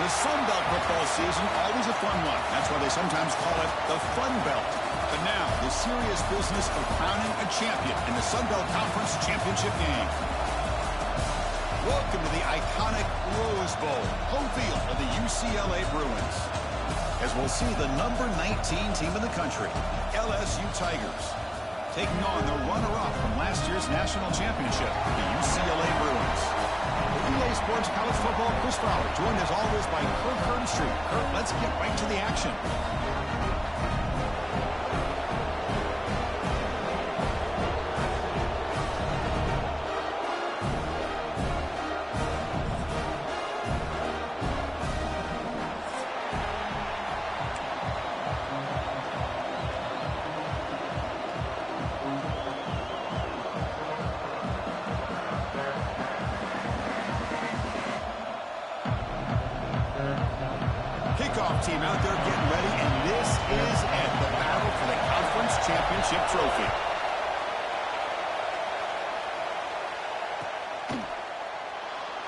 The Sun Belt football season, always a fun one. That's why they sometimes call it the Fun Belt. But now, the serious business of crowning a champion in the Sun Belt Conference Championship game. Welcome to the iconic Rose Bowl, home field of the UCLA Bruins. As we'll see the number 19 team in the country, LSU Tigers, taking on the runner-up from last year's national championship, the UCLA Bruins. UCLA Sports College Football, Chris Fowler, joined as always by Kurt Kernstreet. Kurt, let's get right to the action. Kickoff team out there getting ready, and this is it, the battle for the conference championship trophy.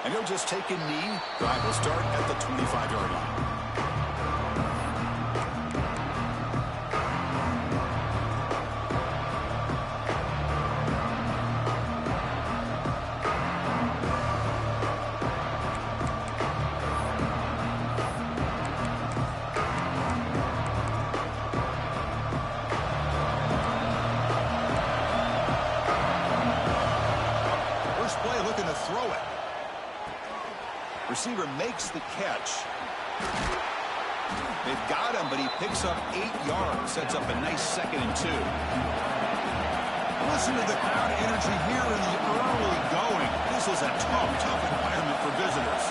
And he'll just take a knee. Drive will start at the 25-yard line. Looking to throw it. Receiver makes the catch. They've got him, but he picks up 8 yards. Sets up a nice 2nd and 2. Listen to the crowd energy here in the early going. This is a tough environment for visitors.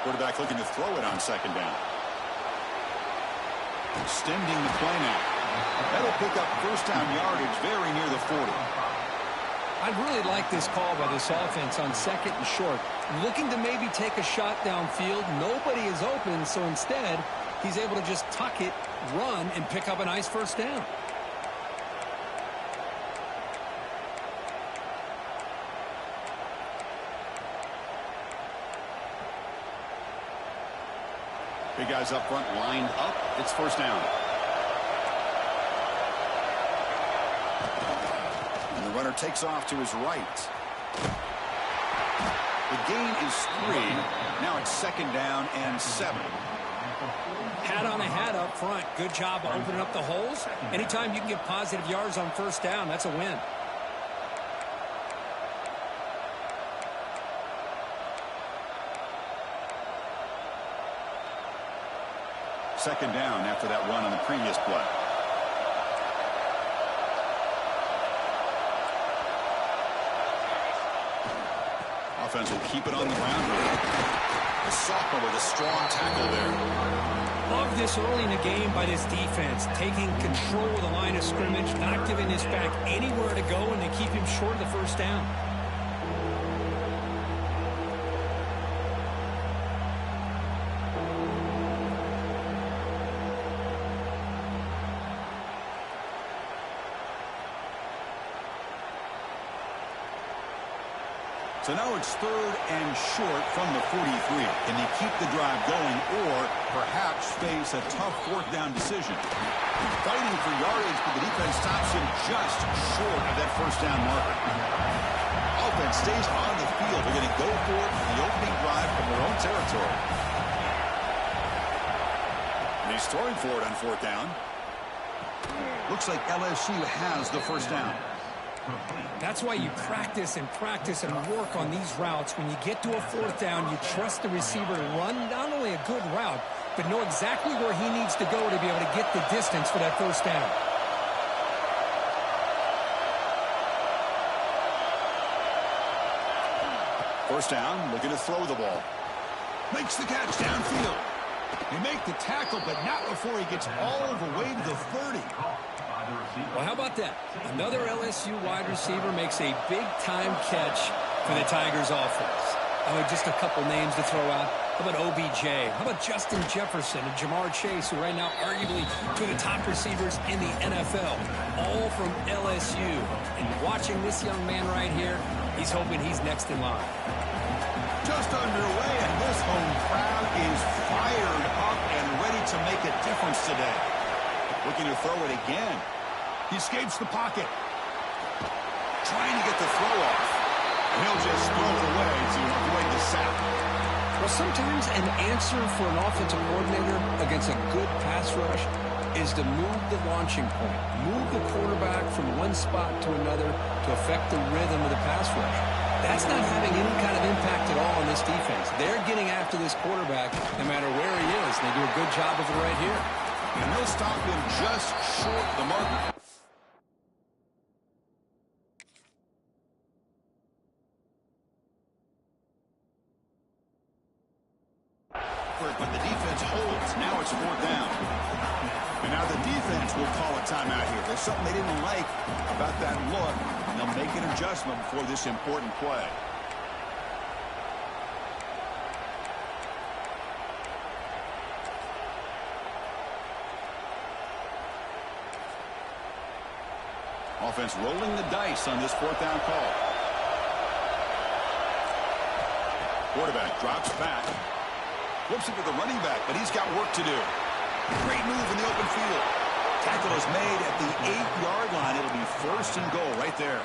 Quarterback looking to throw it on 2nd down. Extending the play now. That'll pick up 1st down yardage very near the 40. I really like this call by this offense on 2nd and short. Looking to maybe take a shot downfield. Nobody is open, so instead, he's able to just tuck it, run, and pick up a nice 1st down. Big guys up front lined up. It's 1st down. And the runner takes off to his right. The gain is 3. Now it's 2nd down and 7. Hat on a hat up front. Good job of opening up the holes. Anytime you can get positive yards on 1st down, that's a win. Second down after that run on the previous play. Offense will keep it on the ground. The sophomore with a strong tackle there. Love this early in the game by this defense. Taking control of the line of scrimmage, not giving this back anywhere to go, and to keep him short of the 1st down. So now it's 3rd and short from the 43. Can they keep the drive going or perhaps face a tough 4th down decision? Fighting for yardage, but the defense stops him just short of that 1st down marker. Offense stays on the field. They're going to go for it for the opening drive from their own territory. And he's throwing for it on 4th down. Looks like LSU has the 1st down. That's why you practice and work on these routes. When you get to a 4th down, you trust the receiver to run not only a good route, but know exactly where he needs to go to be able to get the distance for that 1st down. First down, looking to throw the ball. Makes the catch downfield. They make the tackle, but not before he gets all the way to the 30. Well, how about that? Another LSU wide receiver makes a big-time catch for the Tigers offense. Just a couple names to throw out. How about OBJ? How about Justin Jefferson and Jamar Chase, who right now arguably two of the top receivers in the NFL, all from LSU. And watching this young man right here, he's hoping he's next in line. Just underway, and this home crowd is fired up and ready to make a difference today. Looking to throw it again. He escapes the pocket. Trying to get the throw off. And he'll just throw it away to avoid the sack. Well, sometimes an answer for an offensive coordinator against a good pass rush is to move the launching point. Move the quarterback from one spot to another to affect the rhythm of the pass rush. That's not having any kind of impact at all on this defense. They're getting after this quarterback no matter where he is. They do a good job of it right here. And they'll stop him just short of the mark. But the defense holds. Now it's 4th down. And now the defense will call a timeout here. There's something they didn't like about that look, and they'll make an adjustment before this important play. Offense rolling the dice on this 4th down call. Quarterback drops back. Flips it to the running back, but he's got work to do. Great move in the open field. Tackle is made at the 8-yard line. It'll be 1st and goal right there.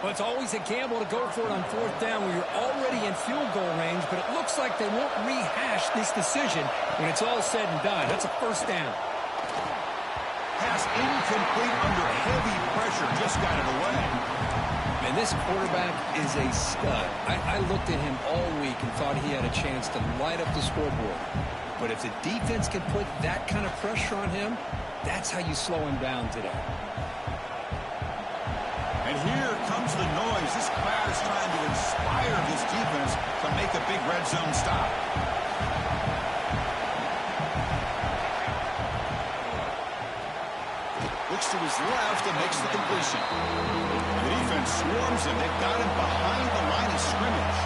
Well, it's always a gamble to go for it on 4th down when you're already in field goal range, but it looks like they won't rehash this decision when it's all said and done. That's a 1st down. Pass incomplete under heavy pressure. Just got it away. And this quarterback is a stud. I looked at him all week and thought he had a chance to light up the scoreboard. But if the defense can put that kind of pressure on him, that's how you slow him down today. And here comes the noise. This crowd is trying to inspire this defense to make a big red zone stop. Looks to his left and makes the completion. The defense swarms him. They've got him behind the line of scrimmage.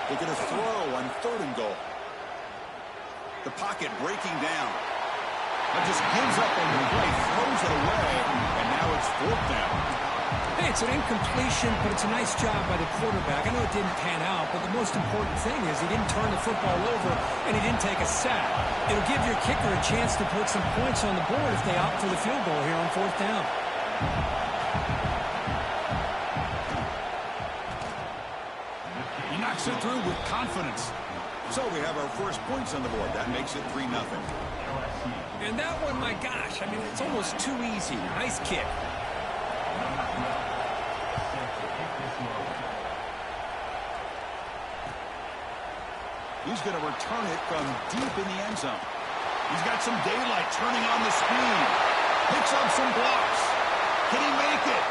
They're going to throw on 3rd and goal. The pocket breaking down. But just gives up on the play, throws it away, and now it's 4th down. Hey, it's an incompletion, but it's a nice job by the quarterback. I know it didn't pan out, but the most important thing is he didn't turn the football over and he didn't take a sack. It'll give your kicker a chance to put some points on the board if they opt for the field goal here on 4th down. He knocks it through with confidence. So we have our first points on the board. That makes it 3-0. And that one, my gosh, I mean, it's almost too easy. Nice kick. He's going to return it from deep in the end zone. He's got some daylight turning on the speed. Picks up some blocks. Can he make it?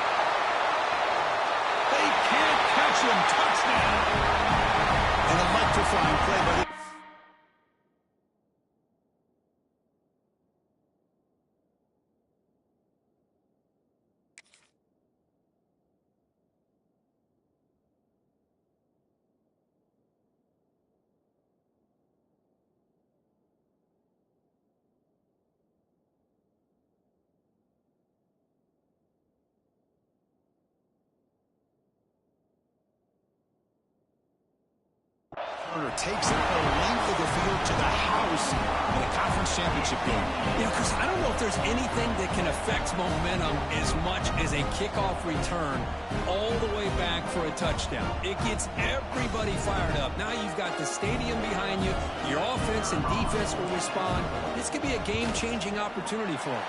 They can't catch him. Touchdown. An electrifying play by the... takes it the length of the field to the house in a conference championship game. Yeah, because I don't know if there's anything that can affect momentum as much as a kickoff return all the way back for a touchdown. It gets everybody fired up. Now you've got the stadium behind you. Your offense and defense will respond. This could be a game-changing opportunity for them.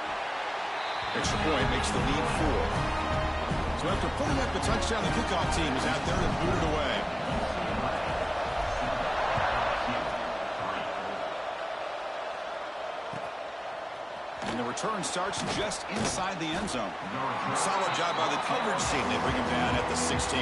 Extra point makes the lead 4. So after putting up the touchdown, the kickoff team is out there to boot it away. And the return starts just inside the end zone. Solid job by the coverage team. They bring him down at the 16.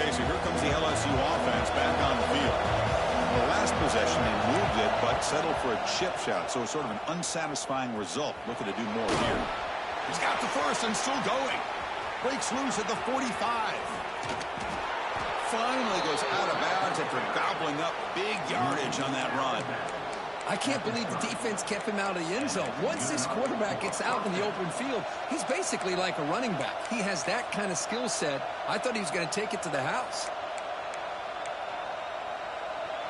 Okay, so here comes the LSU offense back on the field. The last possession, they moved it, but settled for a chip shot. So sort of an unsatisfying result. Looking to do more here. He's got the first and still going. Breaks loose at the 45. Finally goes out of bounds after gobbling up big yardage on that run. I can't believe the defense kept him out of the end zone. Once this quarterback gets out in the open field, he's basically like a running back. He has that kind of skill set. I thought he was going to take it to the house.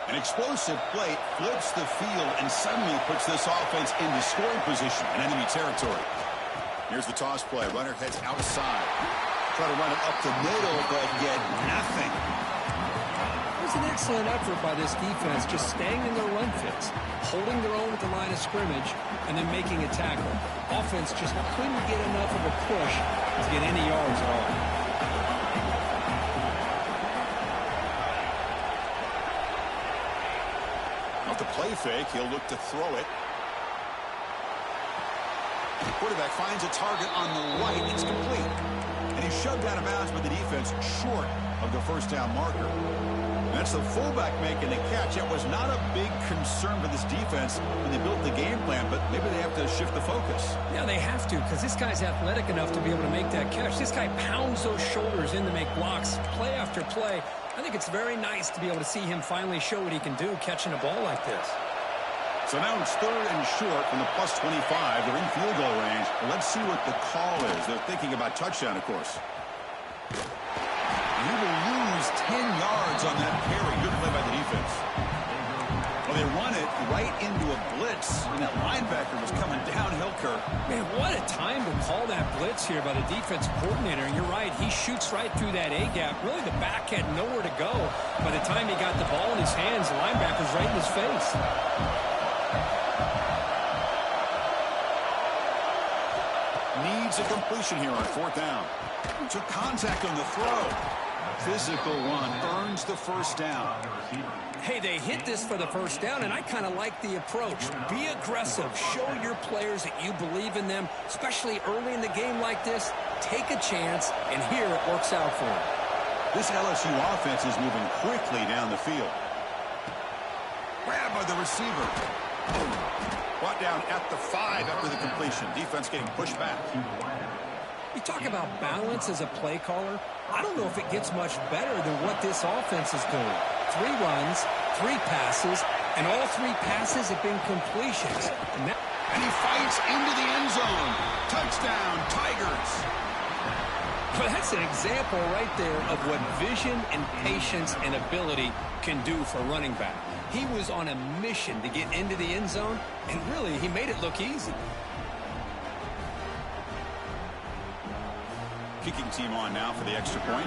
An explosive play flips the field and suddenly puts this offense into scoring position in enemy territory. Here's the toss play. Runner heads outside. Try to run it up the middle, but get nothing. It was an excellent effort by this defense, just staying in their run fits, holding their own at the line of scrimmage, and then making a tackle. Offense just couldn't get enough of a push to get any yards at all. Off the play fake, he'll look to throw it. The quarterback finds a target on the right. It's complete. And he's shoved out of bounds by the defense short of the first down marker. And that's the fullback making the catch. It was not a big concern for this defense when they built the game plan, but maybe they have to shift the focus. Yeah, they have to, because this guy's athletic enough to be able to make that catch. This guy pounds those shoulders in to make blocks play after play. I think it's very nice to be able to see him finally show what he can do catching a ball like this. So now it's third and short from the plus 25. They're in field goal range. Well, let's see what the call is. They're thinking about touchdown, of course. And he will lose 10 yards on that carry. Good play by the defense. Well, they run it right into a blitz, and that linebacker was coming downhill, Kirk. Man, what a time to call that blitz here by the defensive coordinator. And you're right, he shoots right through that A-gap. Really, the back had nowhere to go. By the time he got the ball in his hands, the linebacker's right in his face. Needs a completion here on fourth down. Took contact on the throw. Physical one earns the first down. Hey, they hit this for the first down, and I kind of like the approach. Be aggressive. Show your players that you believe in them, especially early in the game like this. Take a chance, and here it works out for them. This LSU offense is moving quickly down the field. Grabbed by the receiver. Brought down at the 5 after the completion. Defense getting pushed back. You talk about balance as a play caller. I don't know if it gets much better than what this offense is doing. 3 runs, 3 passes, and all 3 passes have been completions. And he fights into the end zone. Touchdown, Tigers. Well, that's an example right there of what vision and patience and ability can do for running back. He was on a mission to get into the end zone, and really, he made it look easy. Kicking team on now for the extra point.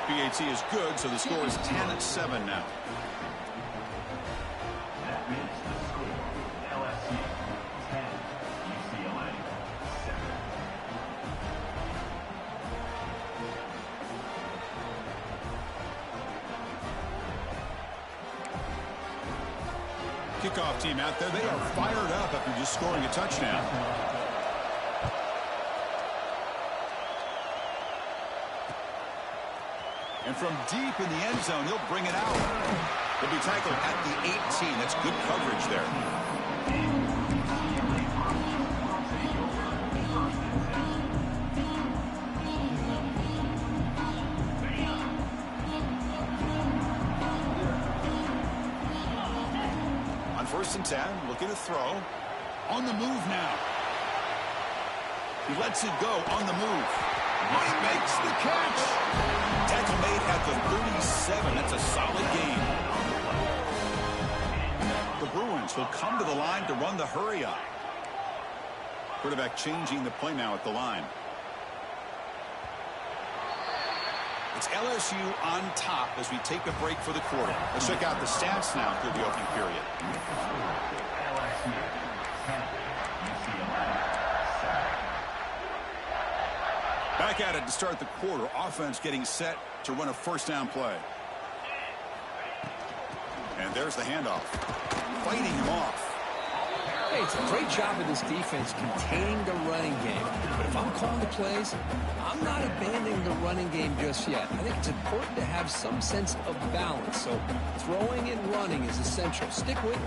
PAT is good, so the score is 10-7 now. That makes the score LSU 10, UCLA 7. Kickoff team out there. They are fired up after just scoring a touchdown. And from deep in the end zone, he'll bring it out. He'll be tackled at the 18. That's good coverage there. On 1st and 10, looking to throw. On the move now. He lets it go on the move. He makes the catch. Tackle made at the 37. That's a solid gain. The Bruins will come to the line to run the hurry up. Quarterback changing the play now at the line. It's LSU on top as we take a break for the quarter. Let's check out the stats now through the opening period. LSU 10, UCLA 7. Back at it to start the quarter. Offense getting set to run a first down play. And there's the handoff. Fighting him off. Hey, it's a great job of this defense containing the running game. But if I'm calling the plays, I'm not abandoning the running game just yet. I think it's important to have some sense of balance. So throwing and running is essential. Stick with it.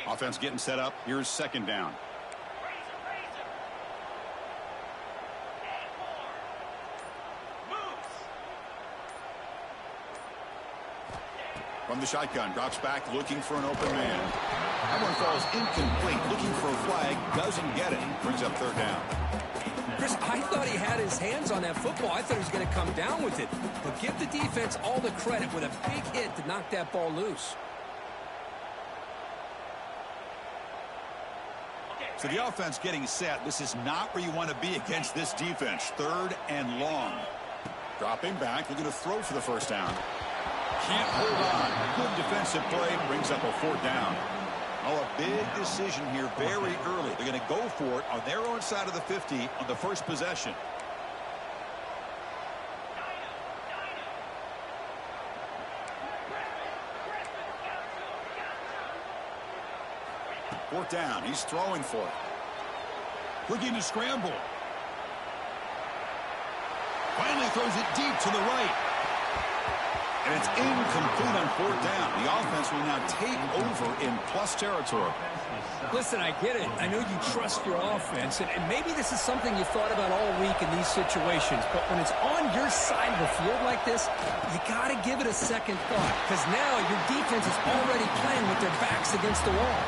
Offense getting set up. Here's second down. From the shotgun, drops back, looking for an open man. That one falls incomplete, looking for a flag, doesn't get it. Brings up third down. Chris, I thought he had his hands on that football. I thought he was going to come down with it. But give the defense all the credit with a big hit to knock that ball loose. So the offense getting set. This is not where you want to be against this defense. Third and long. Dropping back, looking to throw for the first down. Can't hold on. Good defensive play, brings up a fourth down. Oh, a big decision here very early. They're going to go for it on their own side of the 50 on the first possession. Fourth down. He's throwing for it. Looking to scramble. Finally throws it deep to the right. And it's incomplete on fourth down. The offense will now take over in plus territory. Listen, I get it. I know you trust your offense, and maybe this is something you thought about all week in these situations, but when it's on your side of the field like this, you got to give it a second thought, because now your defense is already playing with their backs against the wall.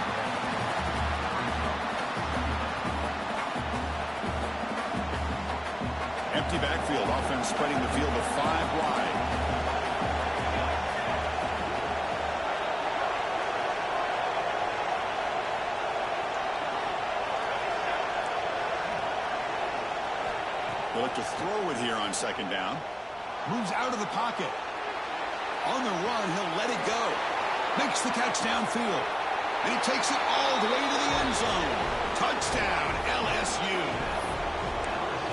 Empty backfield. Offense spreading the field to 5 wide. They'll look to throw it here on second down. Moves out of the pocket. On the run, he'll let it go. Makes the catch downfield. And he takes it all the way to the end zone. Touchdown, LSU.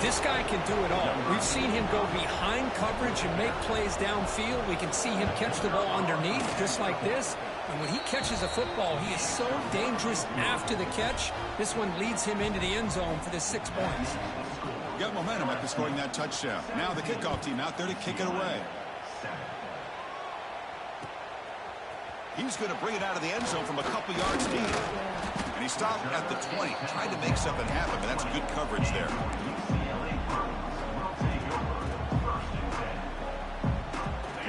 This guy can do it all. We've seen him go behind coverage and make plays downfield. We can see him catch the ball underneath, just like this. And when he catches a football, he is so dangerous after the catch. This one leads him into the end zone for the 6 points. Got momentum after scoring that touchdown. Now the kickoff team out there to kick it away. He's going to bring it out of the end zone from a couple yards deep. And he stopped at the 20, trying to make something happen, but that's good coverage there.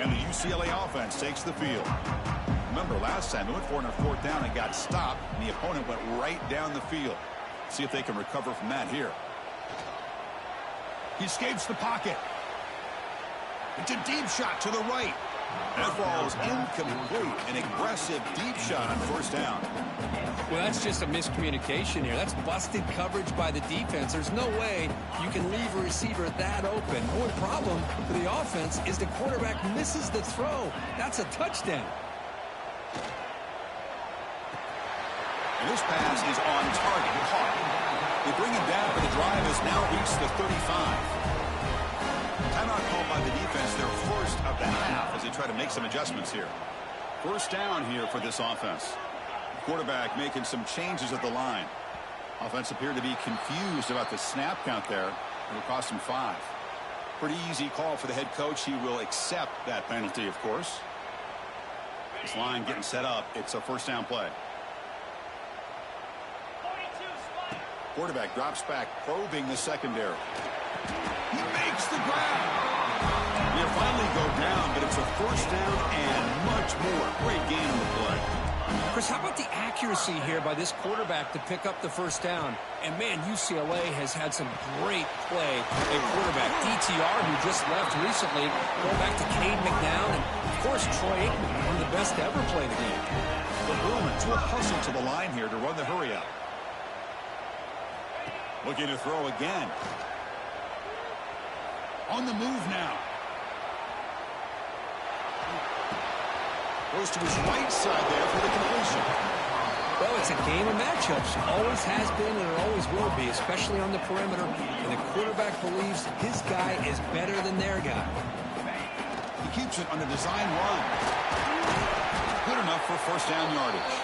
And the UCLA offense takes the field. Remember, last time they went for it on fourth down and got stopped, and the opponent went right down the field. See if they can recover from that here. He escapes the pocket. It's a deep shot to the right. That ball is incomplete. An aggressive deep shot on first down. Well, that's just a miscommunication here. That's busted coverage by the defense. There's no way you can leave a receiver that open. The only problem for the offense is the quarterback misses the throw. That's a touchdown. And this pass is on target. Caught. They bring him down, but the drive has now reached the 35. Timeout called by the defense, their first of the half, as they try to make some adjustments here. First down here for this offense. Quarterback making some changes at the line. Offense appeared to be confused about the snap count there. It'll cost him 5. Pretty easy call for the head coach. He will accept that penalty, of course. This line getting set up. It's a first down play. Quarterback drops back, probing the secondary. He makes the grab. He'll finally go down, but it's a first down and much more. Great game in the play. Chris, how about the accuracy here by this quarterback to pick up the first down? And, man, UCLA has had some great play at quarterback. DTR, who just left recently, going back to Cade McNown, and, of course, Troy Aikman, one of the best to ever play the game. The Bruins will hustle to the line here to run the hurry up. Looking to throw again. On the move now. Goes to his right side there for the completion. Well, it's a game of matchups. Always has been and it always will be, especially on the perimeter. And the quarterback believes his guy is better than their guy. He keeps it on the design run. Good enough for first down yardage.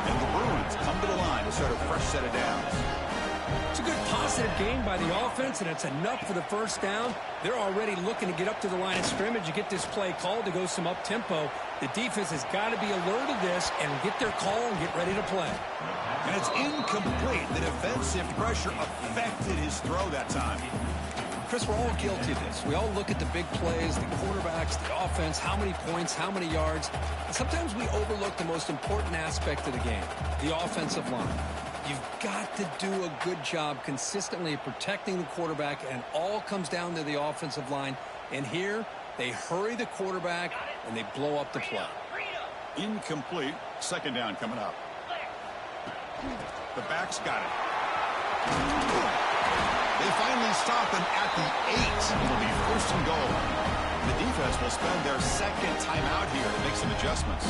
And the Bruins come to the line to start a fresh set of downs. It's a good positive game by the offense, and it's enough for the first down. They're already looking to get up to the line of scrimmage and get this play called to go some up-tempo. The defense has got to be alert of this and get their call and get ready to play. And it's incomplete. The defensive pressure affected his throw that time. Chris, we're all guilty of this. We all look at the big plays, the quarterbacks, the offense, how many points, how many yards. And sometimes we overlook the most important aspect of the game, the offensive line. You've got to do a good job consistently protecting the quarterback, and it all comes down to the offensive line. And here, they hurry the quarterback, and they blow up the play. Incomplete. Second down coming up. The back's got it. They finally stop him at the 8. It'll be first and goal. The defense will spend their second timeout here to make some adjustments.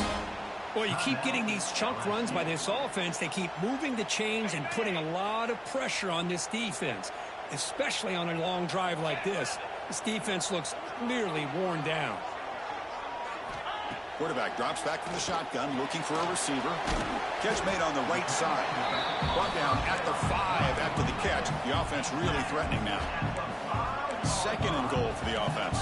Well, you keep getting these chunk runs by this offense. They keep moving the chains and putting a lot of pressure on this defense, especially on a long drive like this. This defense looks nearly worn down. Quarterback drops back from the shotgun, looking for a receiver. Catch made on the right side. Brought down at the 5 after the catch. The offense really threatening now. Second and goal for the offense.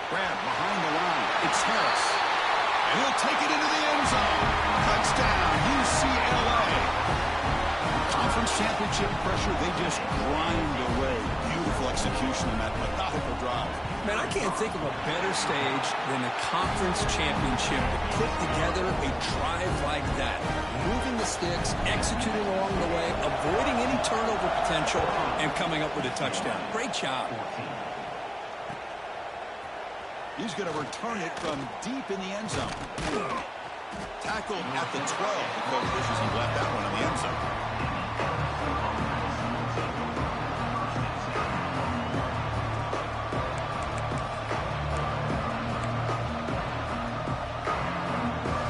Grab behind the line. It's Harris. And he'll take it into the end zone. Touchdown, UCLA. Conference championship pressure, they just grind away. Beautiful execution on that methodical drive. Man, I can't think of a better stage than the conference championship to put together a drive like that. Moving the sticks, executing along the way, avoiding any turnover potential, and coming up with a touchdown. Great job. He's going to return it from deep in the end zone. Tackled at the 12. The coach wishes he left that one in the end zone.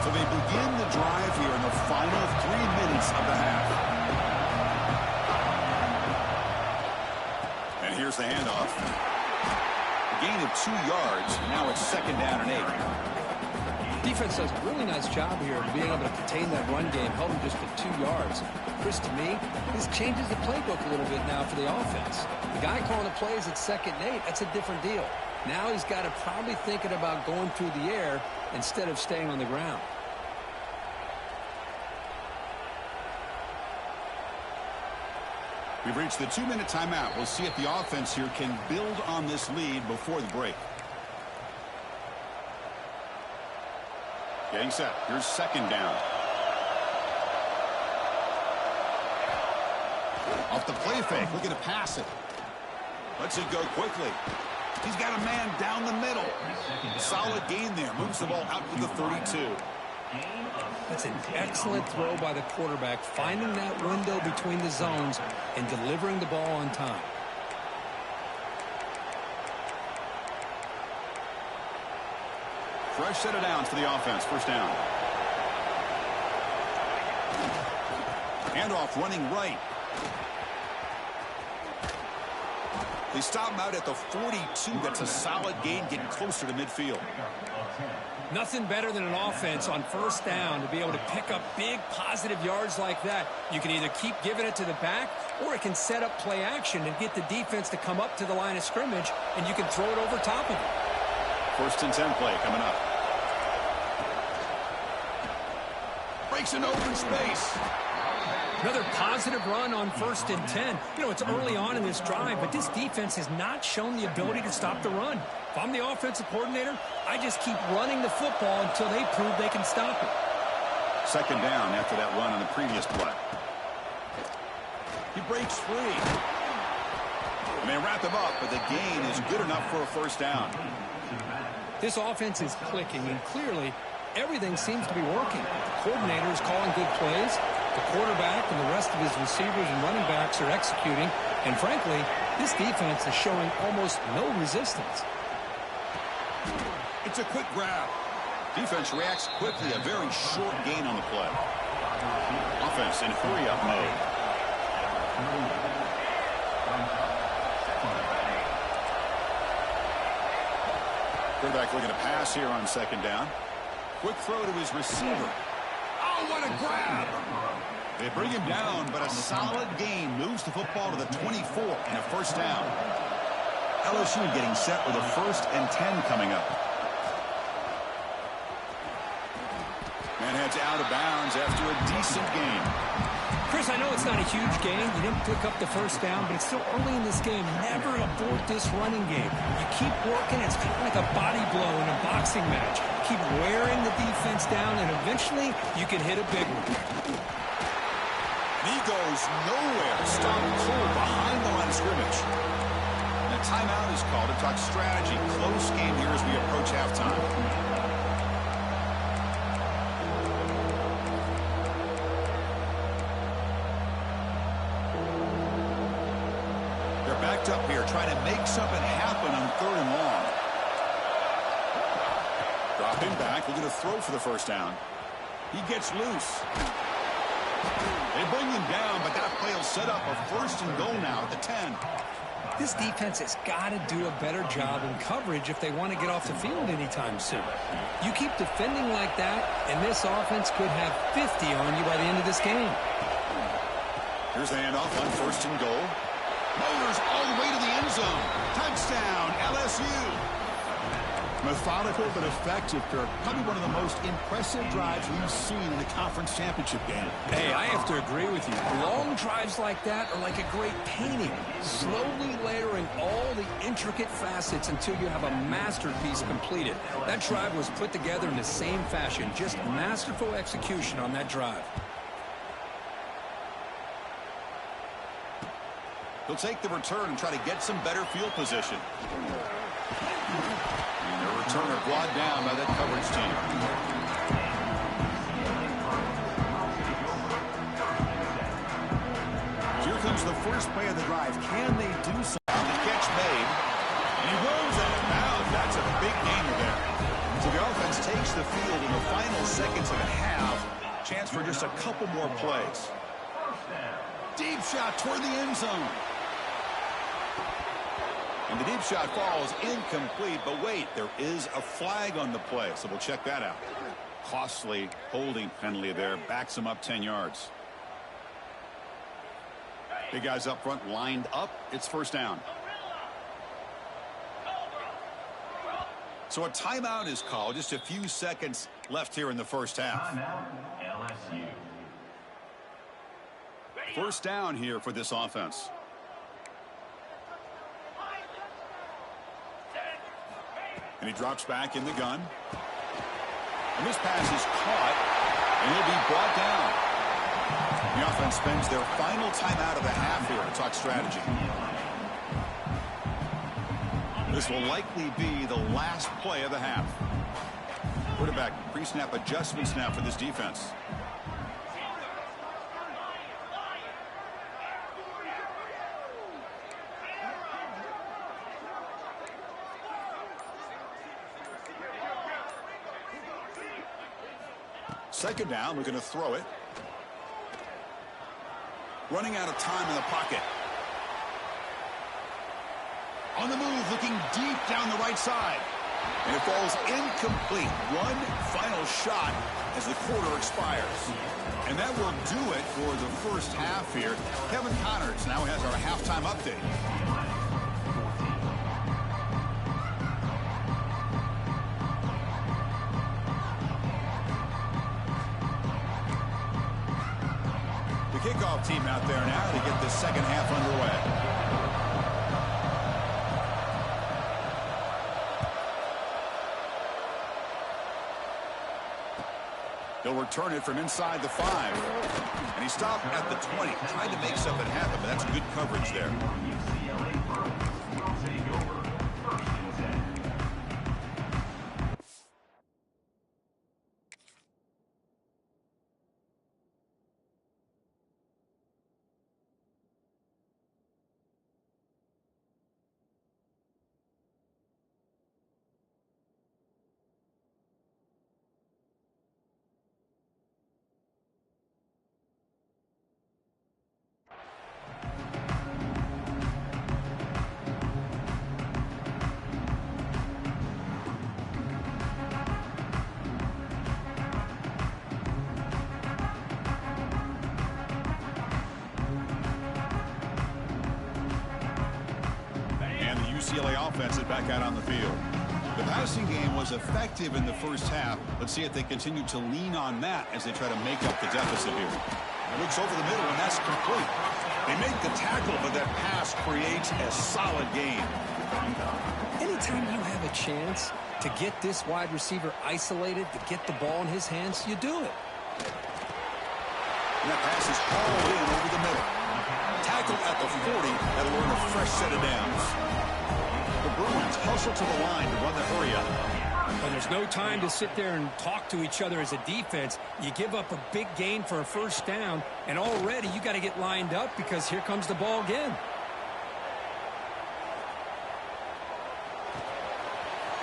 So they begin the drive here in the final 3 minutes of the half. And here's the handoff. Gain of 2 yards. Now it's second down and 8. Defense does a really nice job here of being able to contain that run game, held them just to 2 yards. Chris, to me, this changes the playbook a little bit now for the offense. The guy calling the plays at second and 8, that's a different deal. Now he's got to probably thinking about going through the air instead of staying on the ground. We've reached the 2-minute timeout. We'll see if the offense here can build on this lead before the break. Getting set. Here's second down. Off the play fake. Looking to pass it. Lets it go quickly. He's got a man down the middle. Solid gain there. Moves the ball out to the 32. That's an excellent throw by the quarterback, finding that window between the zones and delivering the ball on time. Fresh set of downs for the offense. First down. Handoff running right. They stop him out at the 42. That's a solid gain, getting closer to midfield. Nothing better than an offense on first down to be able to pick up big positive yards like that. You can either keep giving it to the back, or it can set up play action and get the defense to come up to the line of scrimmage, and you can throw it over top of it. First and 10 play coming up. Breaks into open space. Another positive run on first and 10. You know, it's early on in this drive, but this defense has not shown the ability to stop the run. If I'm the offensive coordinator, I just keep running the football until they prove they can stop it. Second down after that run on the previous play. He breaks free. And they wrap him up, but the gain is good enough for a first down. This offense is clicking, and clearly everything seems to be working. The coordinator is calling good plays. The quarterback and the rest of his receivers and running backs are executing. And frankly, this defense is showing almost no resistance. It's a quick grab. Defense reacts quickly. A very short gain on the play. Offense in hurry-up mode. Quarterback looking to pass here on second down. Quick throw to his receiver. Oh, what a grab! They bring him down, but a solid gain moves the football to the 24 and a first down. LSU getting set with a 1st and 10 coming up. Man heads out of bounds after a decent gain. Chris, I know it's not a huge gain. You didn't pick up the first down, but it's still early in this game. Never abort this running game. You keep working. It's kind of like a body blow in a boxing match. Keep wearing the defense down, and eventually you can hit a big one. And he goes nowhere. Stopped cold behind the line of scrimmage. And a timeout is called to talk strategy. Close game here as we approach halftime. Backed up here, trying to make something happen on 3rd and long. Dropping back, looking to throw for the first down. He gets loose. They bring him down, but that play will set up a 1st and goal now at the 10. This defense has got to do a better job in coverage if they want to get off the field anytime soon. You keep defending like that, and this offense could have 50 on you by the end of this game. Here's the handoff on 1st and goal. Motors all the way to the end zone. Touchdown, LSU. Methodical but effective. Probably one of the most impressive drives we've seen in the conference championship game. Hey, I have to agree with you. Long drives like that are like a great painting. Slowly layering all the intricate facets until you have a masterpiece completed. That drive was put together in the same fashion. Just masterful execution on that drive. He'll take the return and try to get some better field position. And the returner brought down by that coverage team. Here comes the first play of the drive. Can they do something? The catch made. And he rolls out of bounds. That's a big gainer there. So the offense takes the field in the final seconds of the half. Chance for just a couple more plays. Deep shot toward the end zone. And the deep shot falls incomplete, but wait, there is a flag on the play, so we'll check that out. Costly holding penalty there, backs him up 10 yards. Big guys up front lined up, it's first down. So a timeout is called, just a few seconds left here in the first half. LSU. First down here for this offense. And he drops back in the gun. And this pass is caught, and he'll be brought down. The offense spends their final timeout of the half here to talk strategy. This will likely be the last play of the half. Quarterback pre-snap adjustment snap for this defense. Second down, looking to throw it. Running out of time in the pocket. On the move, looking deep down the right side. And it falls incomplete. One final shot as the quarter expires. And that will do it for the first half here. Kevin Connors now has our halftime update. Kickoff team out there now to get the second half underway. They'll return it from inside the 5. And he stopped at the 20. Tried to make something happen, but that's good coverage there. UCLA will take over 1st and 10. UCLA offense is back out on the field. The passing game was effective in the first half. Let's see if they continue to lean on that as they try to make up the deficit here. Looks over the middle, and that's complete. They make the tackle, but that pass creates a solid gain. Anytime you have a chance to get this wide receiver isolated, to get the ball in his hands, you do it. And that pass is hauled in over the middle. Tackled at the 40. That'll earn a fresh set of downs. The Bruins hustle to the line to run the hurry up. Well, there's no time to sit there and talk to each other as a defense. You give up a big gain for a first down, and already you got to get lined up because here comes the ball again.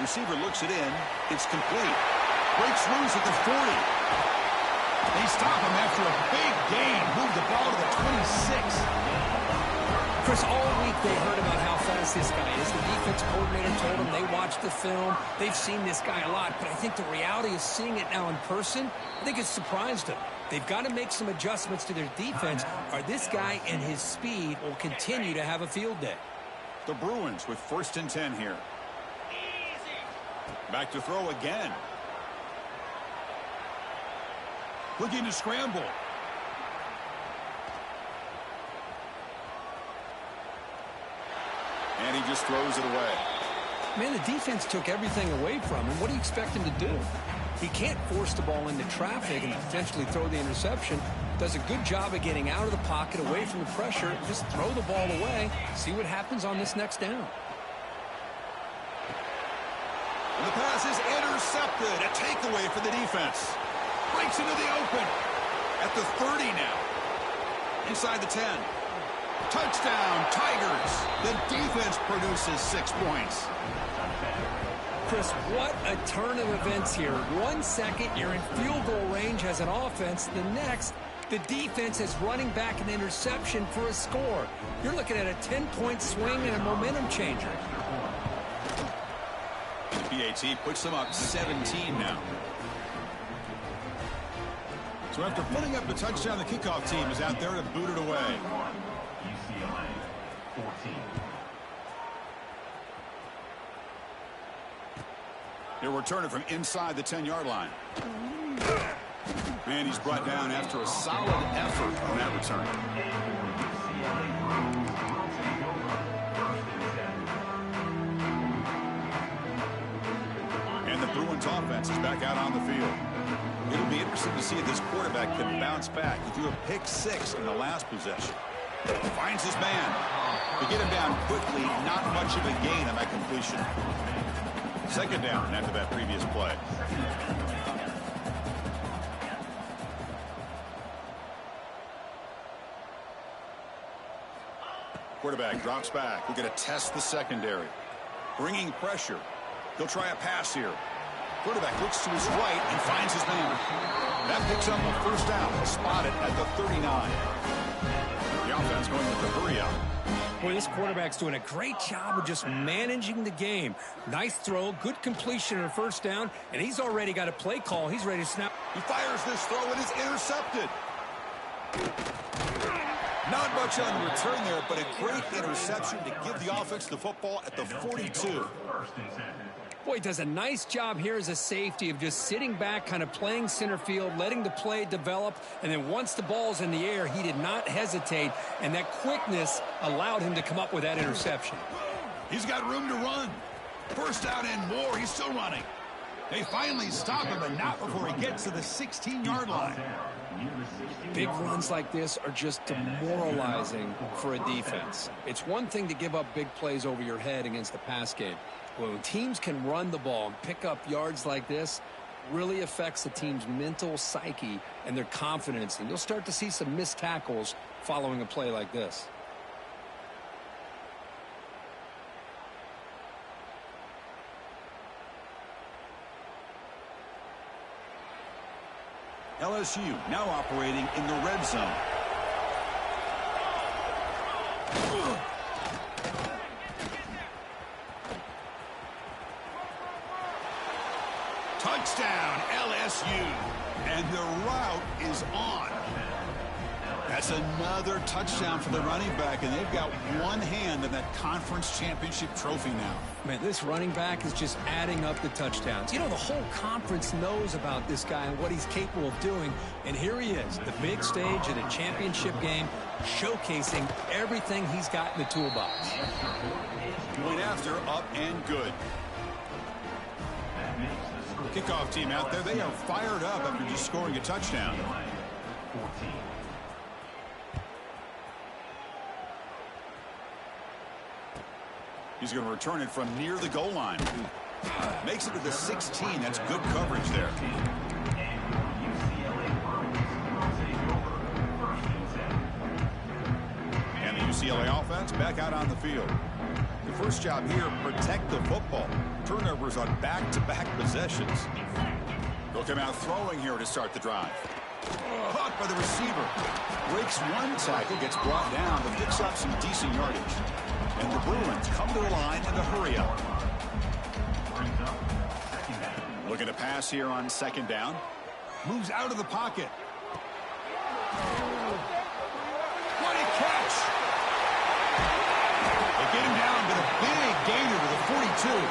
Receiver looks it in. It's complete. Breaks loose at the 40. They stop him after a big gain. Move the ball to the 26. Chris, all week they heard about how fast this guy is. The defense coordinator told them they watched the film. They've seen this guy a lot, but I think the reality of seeing it now in person, I think it's surprised them. They've got to make some adjustments to their defense, or this guy and his speed will continue to have a field day. The Bruins with 1st and 10 here. Back to throw again. Looking to scramble. And he just throws it away. Man, the defense took everything away from him. What do you expect him to do? He can't force the ball into traffic and potentially throw the interception. Does a good job of getting out of the pocket, away from the pressure. Just throw the ball away. See what happens on this next down. And the pass is intercepted. A takeaway for the defense. Breaks into the open. At the 30 now. Inside the 10. Touchdown, Tigers. The defense produces 6 points. Chris, what a turn of events here. 1 second, you're in field goal range as an offense. The next, the defense is running back an interception for a score. You're looking at a 10-point swing and a momentum changer. PAT puts them up 17 now. So after putting up the touchdown, the kickoff team is out there to boot it away. UCLA 14. He'll return it from inside the 10-yard line. And he's brought down after a solid effort on that return. And the Bruins offense is back out on the field. It'll be interesting to see if this quarterback can bounce back. He threw a pick 6 in the last possession. Finds his man. To get him down quickly, not much of a gain on that completion. 2nd down after that previous play. Quarterback drops back. We're going to test the secondary. Bringing pressure. He'll try a pass here. Quarterback looks to his right and finds his man. That picks up a 1st down. Spotted at the 39. The offense going with the hurry up. Boy, this quarterback's doing a great job of just managing the game. Nice throw, good completion on a 1st down, and he's already got a play call. He's ready to snap. He fires this throw and it's intercepted. Not much on the return there, but a great interception to give the offense the football at the 42. Boy, he does a nice job here as a safety of just sitting back, kind of playing center field, letting the play develop, and then once the ball's in the air, he did not hesitate, and that quickness allowed him to come up with that interception. He's got room to run. 1st down and more. He's still running. They finally stop him, but not before he gets to the 16-yard line. Big runs like this are just demoralizing for a defense. It's one thing to give up big plays over your head against the pass game. When teams can run the ball and pick up yards like this, really affects the team's mental psyche and their confidence. And you'll start to see some missed tackles following a play like this. LSU now operating in the red zone. Touchdown, LSU. And the route is on. That's another touchdown for the running back, and they've got one hand in that conference championship trophy now. Man, this running back is just adding up the touchdowns. You know, the whole conference knows about this guy and what he's capable of doing, and here he is, the big stage of the championship game, showcasing everything he's got in the toolbox. Point after, up and good. Kickoff team out there, they are fired up after just scoring a touchdown. 14. He's going to return it from near the goal line. Makes it to the 16. That's good coverage there. And the UCLA offense back out on the field. The first job here, protect the football. Turnovers on back-to-back possessions. They'll come out throwing here to start the drive. Caught by the receiver. Breaks one tackle, gets brought down, but picks up some decent yardage. And the Bruins come to the line in a hurry up. Looking to pass here on second down. Moves out of the pocket. What a catch! They get him down to the big gainer to the 42.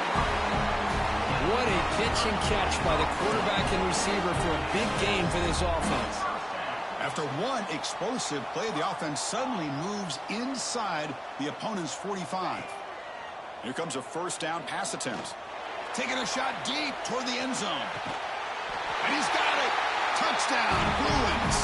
What a pitch and catch by the quarterback and receiver for a big gain for this offense. After one explosive play, the offense suddenly moves inside the opponent's 45. Here comes a first down pass attempt. Taking a shot deep toward the end zone. And he's got it. Touchdown, Bruins.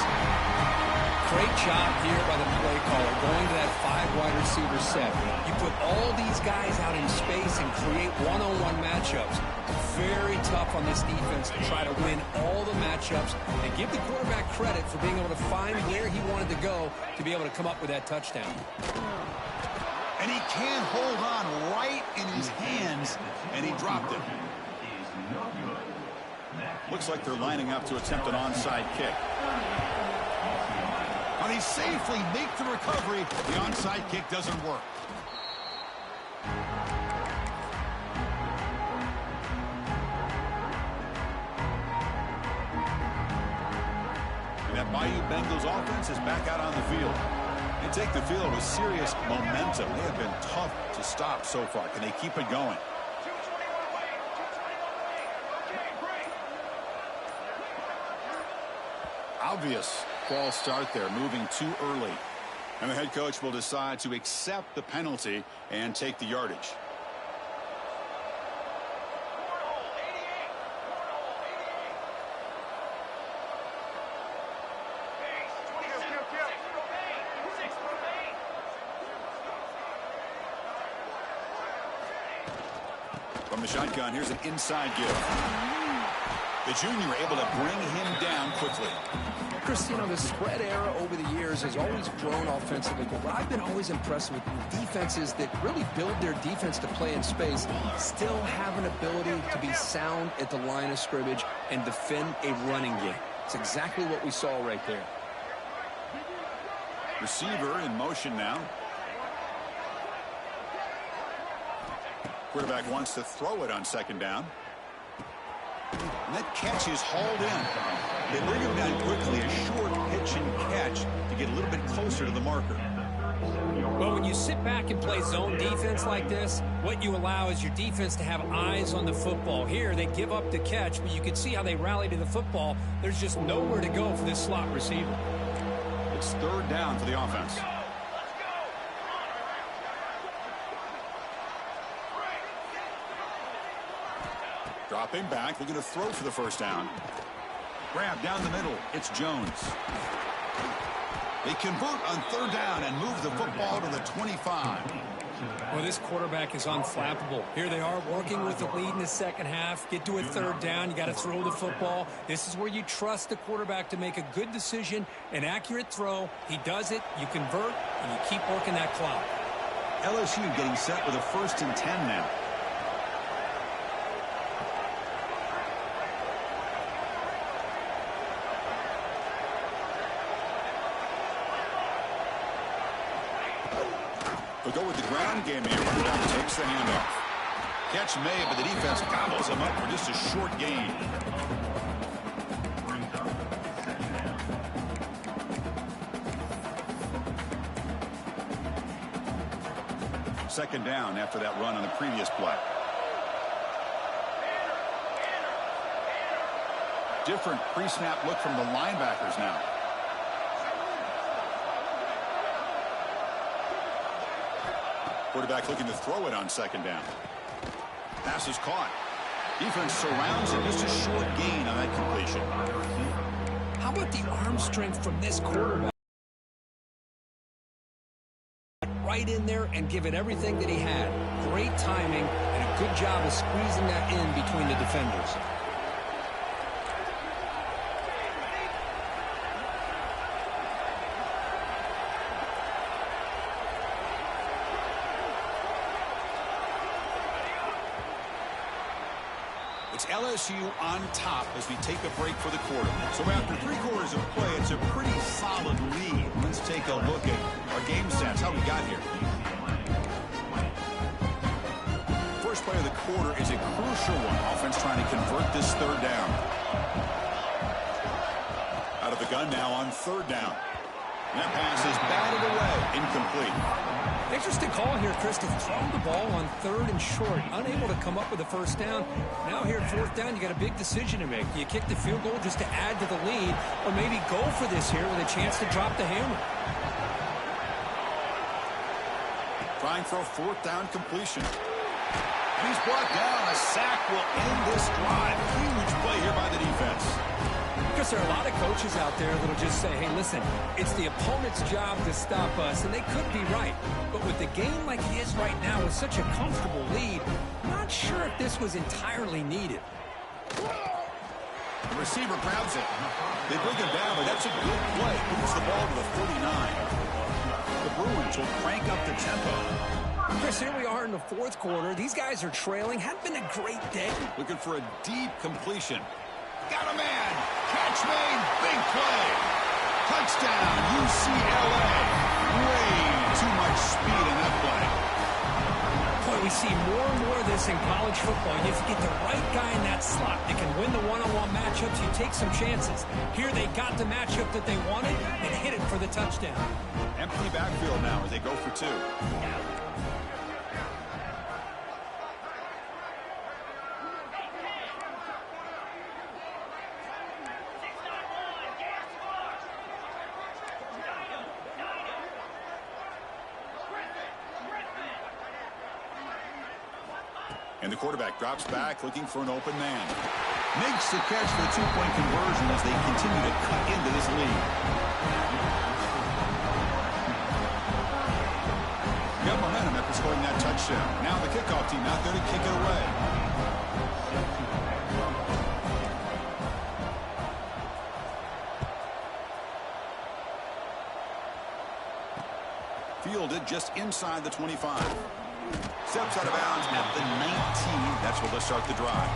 Great job here by the play caller going to that 5-wide receiver set. You put all these guys out in space and create one-on-one matchups. Very tough on this defense to try to win all the matchups and give the quarterback credit for being able to find where he wanted to go to be able to come up with that touchdown. And he can't hold on right in his hands, and he dropped it. Looks like they're lining up to attempt an onside kick. And he safely makes the recovery. The onside kick doesn't work. And that Bayou Bengals offense is back out on the field. They take the field with serious momentum. They have been tough to stop so far. Can they keep it going? Obvious false start there, moving too early. And the head coach will decide to accept the penalty and take the yardage. From the shotgun, here's an inside give. The junior able to bring him down quickly. Chris, you know, the spread era over the years has always grown offensively, but what I've been always impressed with defenses that really build their defense to play in space still have an ability to be sound at the line of scrimmage and defend a running game. It's exactly what we saw right there. Receiver in motion now. Quarterback wants to throw it on second down. And that catch is hauled in. They bring him down quickly, a short pitch and catch to get a little bit closer to the marker. Well, when you sit back and play zone defense like this, what you allow is your defense to have eyes on the football. Here, they give up the catch, but you can see how they rally to the football. There's just nowhere to go for this slot receiver. It's third down for the offense. Dropping back, looking to throw for the first down. Grab down the middle. It's Jones. They convert on third down and move the football to the 25. Well, this quarterback is unflappable. Here they are working with the lead in the second half. Get to a third down. You got to throw the football. This is where you trust the quarterback to make a good decision, an accurate throw. He does it. You convert, and you keep working that clock. LSU getting set with a 1st and 10 now. They'll go with the ground game here. Quarterback takes the handoff. Catch made, but the defense gobbles him up for just a short gain. second down after that run on the previous play. Different pre-snap look from the linebackers now. Quarterback looking to throw it on second down. Pass is caught. Defense surrounds him. Just a short gain on that completion. How about the arm strength from this quarterback? Right in there and give it everything that he had. Great timing and a good job of squeezing that in between the defenders. It's LSU on top as we take a break for the quarter. So after 3 quarters of play, it's a pretty solid lead. Let's take a look at our game stats, how we got here. First play of the quarter is a crucial one. Offense trying to convert this third down. Out of the gun now on third down. And that pass is batted away, incomplete. Interesting call here, Chris, to throw the ball on third and short. Unable to come up with a first down. Now here at fourth down, you got a big decision to make. Do you kick the field goal just to add to the lead, or maybe go for this here with a chance to drop the hammer? Trying for a fourth down completion. He's brought down. A sack will end this drive. Huge play here by the defense. Because there are a lot of coaches out there that will just say, hey, listen, it's the opponent's job to stop us, and they could be right. But with the game like it is right now with such a comfortable lead, not sure if this was entirely needed. The receiver grabs it. They bring him down, but that's a good play. Moves the ball to the 39. The Bruins will crank up the tempo. Chris, here we are in the fourth quarter. These guys are trailing. Hadn't been a great day. Looking for a deep completion. Got a man. Catch made. Big play. Touchdown, UCLA. Way too much speed in that play. Boy, we see more and more of this in college football. If you get the right guy in that slot that can win the one-on-one matchups, you take some chances. Here they got the matchup that they wanted and hit it for the touchdown. Empty backfield now as they go for 2. And the quarterback drops back, looking for an open man. Makes the catch for the 2-point conversion as they continue to cut into this lead. Got momentum after scoring that touchdown. Now the kickoff team out there to kick it away. Fielded just inside the 25. Steps out of bounds at the 19. That's where they'll start the drive.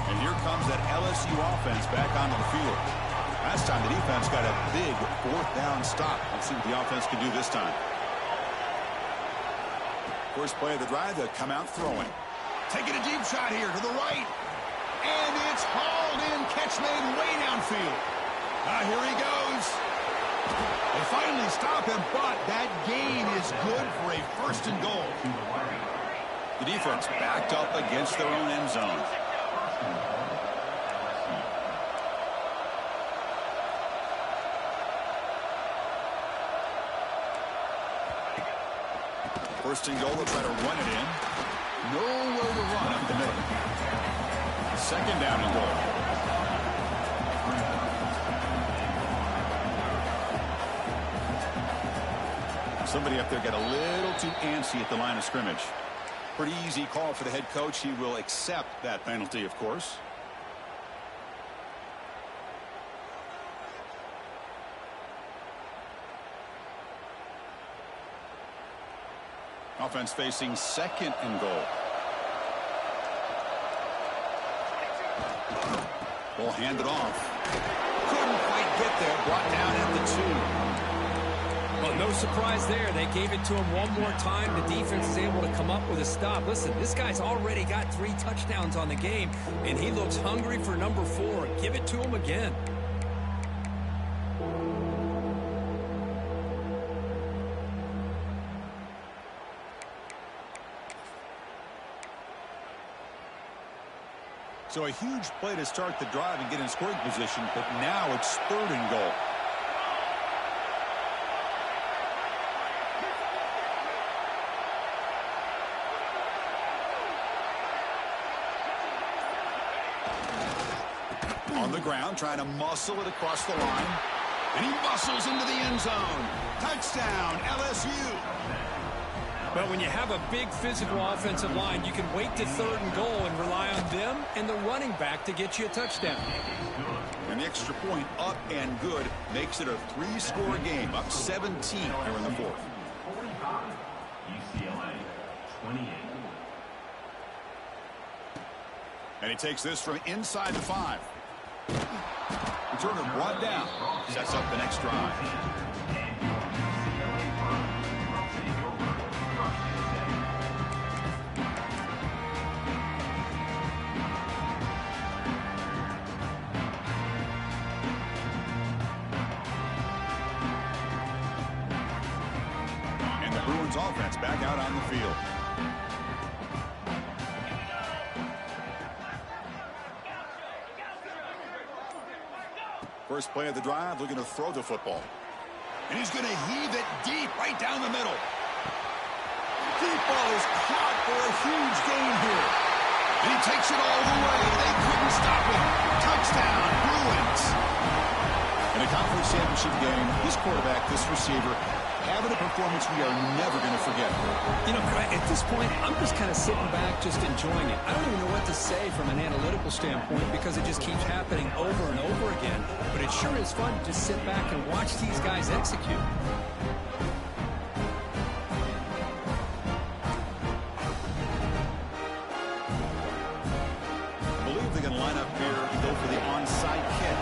And here comes that LSU offense back onto the field. Last time the defense got a big fourth down stop. Let's see what the offense can do this time. First play of the drive, they'll come out throwing. Taking a deep shot here to the right. And it's hauled in. Catch made way downfield. Here he goes. They finally stop him, but that gain is good for a first and goal. The defense backed up against their own end zone. First and goal, they'll try to run it in. Nowhere to run up the middle. Second down and goal. Somebody up there got a little too antsy at the line of scrimmage. Pretty easy call for the head coach. He will accept that penalty, of course. Offense facing second and goal. Ball handed off. Couldn't quite get there. Brought down at the 2. Well, no surprise there. They gave it to him one more time. The defense is able to come up with a stop. Listen, this guy's already got 3 touchdowns on the game, and he looks hungry for number 4. Give it to him again. So a huge play to start the drive and get in scoring position, but now it's 3rd and goal. On the ground, trying to muscle it across the line. And he muscles into the end zone. Touchdown, LSU. But when you have a big physical offensive line, you can wait to 3rd and goal and rely on them and the running back to get you a touchdown. And the extra point up and good makes it a 3-score game, up 17 here in the 4th. 45, UCLA, 28. And he takes this from inside the 5. Returner brought down. Sets up the next drive. And the Bruins offense back out on the field. First play of the drive, looking to throw the football. And he's going to heave it deep right down the middle. Deep ball is caught for a huge gain here. And he takes it all the way. They couldn't stop him. Touchdown, Bruins. In a conference championship game, this quarterback, this receiver, having a performance we are never going to forget. You know, at this point, I'm just kind of sitting back, just enjoying it. I don't even know what to say from an analytical standpoint because it just keeps happening over and over again. But it sure is fun to just sit back and watch these guys execute. I believe they're going to line up here and go for the onside kick.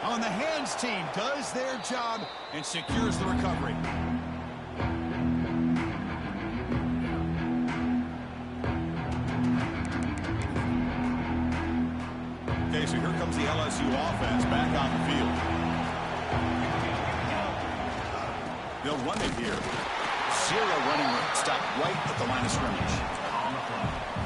On the hands team does their job and secures the recovery. Okay, so here comes the LSU offense back on the field. They'll run it here. Zero running room. Stop right at the line of scrimmage.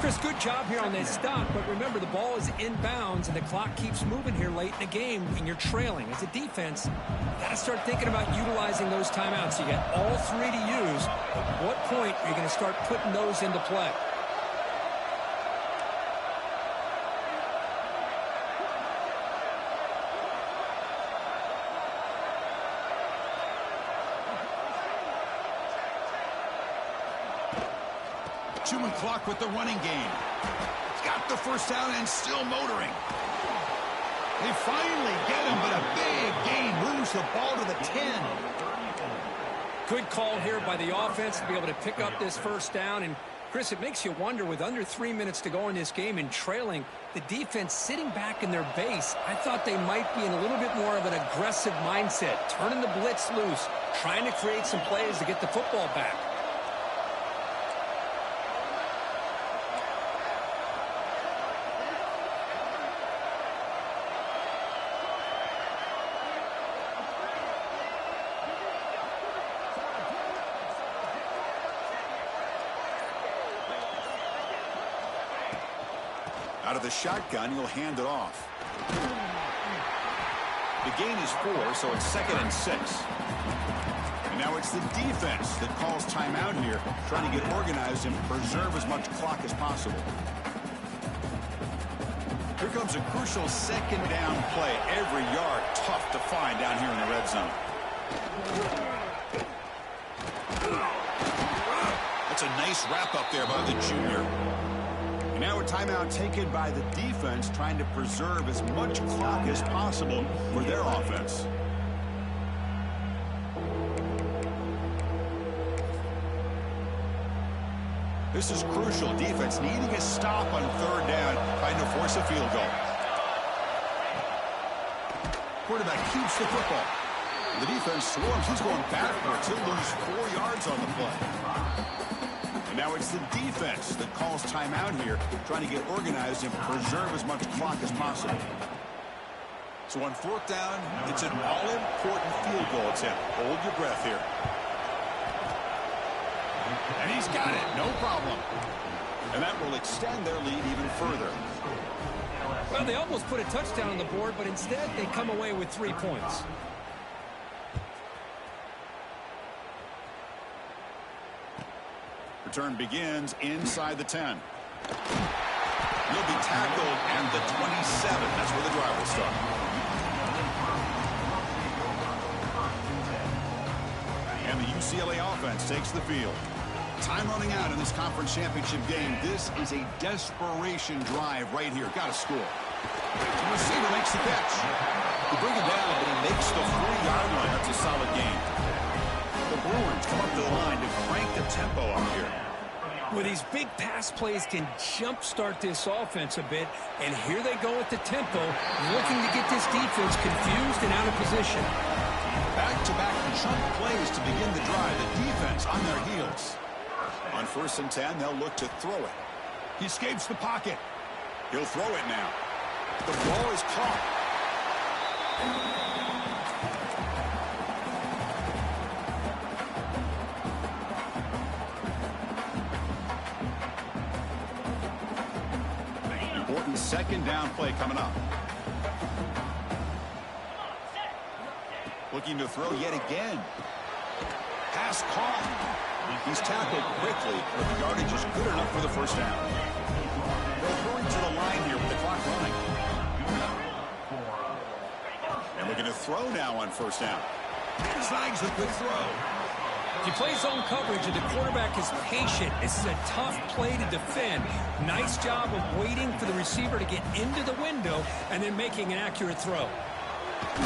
Chris, good job here on that stop, but remember the ball is inbounds and the clock keeps moving here late in the game and you're trailing. As a defense, you got to start thinking about utilizing those timeouts. You got all 3 to use. At what point are you going to start putting those into play? Chewing clock with the running game. He's got the first down and still motoring. They finally get him, but a big gain moves the ball to the 10. Good call here by the offense to be able to pick up this first down. And, Chris, it makes you wonder, with under 3 minutes to go in this game and trailing, the defense sitting back in their base, I thought they might be in a little bit more of an aggressive mindset, turning the blitz loose, trying to create some plays to get the football back. Out of the shotgun, he'll hand it off. The gain is 4, so it's 2nd and 6. And now it's the defense that calls timeout here, trying to get organized and preserve as much clock as possible. Here comes a crucial 2nd down play. Every yard tough to find down here in the red zone. That's a nice wrap up there by the junior. Now a timeout taken by the defense, trying to preserve as much clock as possible for their offense. This is crucial. Defense needing a stop on 3rd down, trying to force a field goal. Quarterback keeps the football. The defense swarms. He's going backwards. He'll lose 4 yards on the play. And now it's the defense that calls timeout here, trying to get organized and preserve as much clock as possible. So on 4th down, it's an all-important field goal attempt. Hold your breath here. And he's got it. No problem. And that will extend their lead even further. Well, they almost put a touchdown on the board, but instead they come away with 3 points. Return begins inside the 10. He'll be tackled at the 27. That's where the drive will start. And the UCLA offense takes the field. Time running out in this conference championship game. This is a desperation drive right here. Got to score. The receiver makes the catch. They bring it down, but he makes the 3-yard line. That's a solid gain. The Bruins come up to the line to crank the tempo up here. Well, these big pass plays can jumpstart this offense a bit, and here they go at the tempo, looking to get this defense confused and out of position. Back-to-back chunk plays to begin the drive. The defense on their heels. On 1st and 10, they'll look to throw it. He escapes the pocket. He'll throw it now. The ball is caught. Important 2nd down play coming up. Looking to throw yet again. Pass caught. He's tackled quickly, but the yardage is good enough for the 1st down. They'll hurry to the line here with the clock running. And looking to throw now on 1st down. Snags the quick throw. If you play zone coverage and the quarterback is patient, this is a tough play to defend. Nice job of waiting for the receiver to get into the window and then making an accurate throw.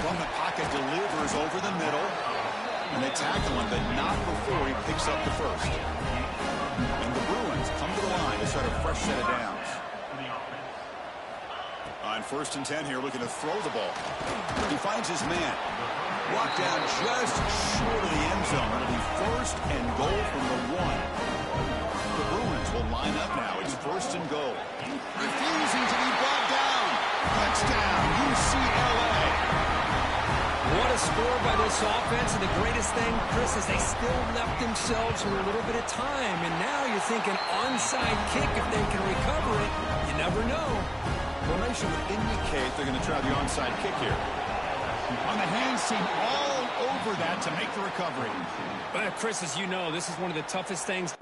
From the pocket, delivers over the middle. And they tackle him, but not before he picks up the 1st. And the Bruins come to the line to start a fresh set of downs. On 1st and 10 here, looking to throw the ball. He finds his man. Walk down just short of the end zone. It'll be 1st and goal from the 1. The Bruins will line up now. It's 1st and goal. Refusing to be brought down. Touchdown, UCLA. What a score by this offense, and the greatest thing, Chris, is they still left themselves with a little bit of time, and now you're thinking onside kick if they can recover it. You never know. Formation would indicate they're going to try the onside kick here. On the hands team all over that to make the recovery. But Chris, as you know, this is one of the toughest things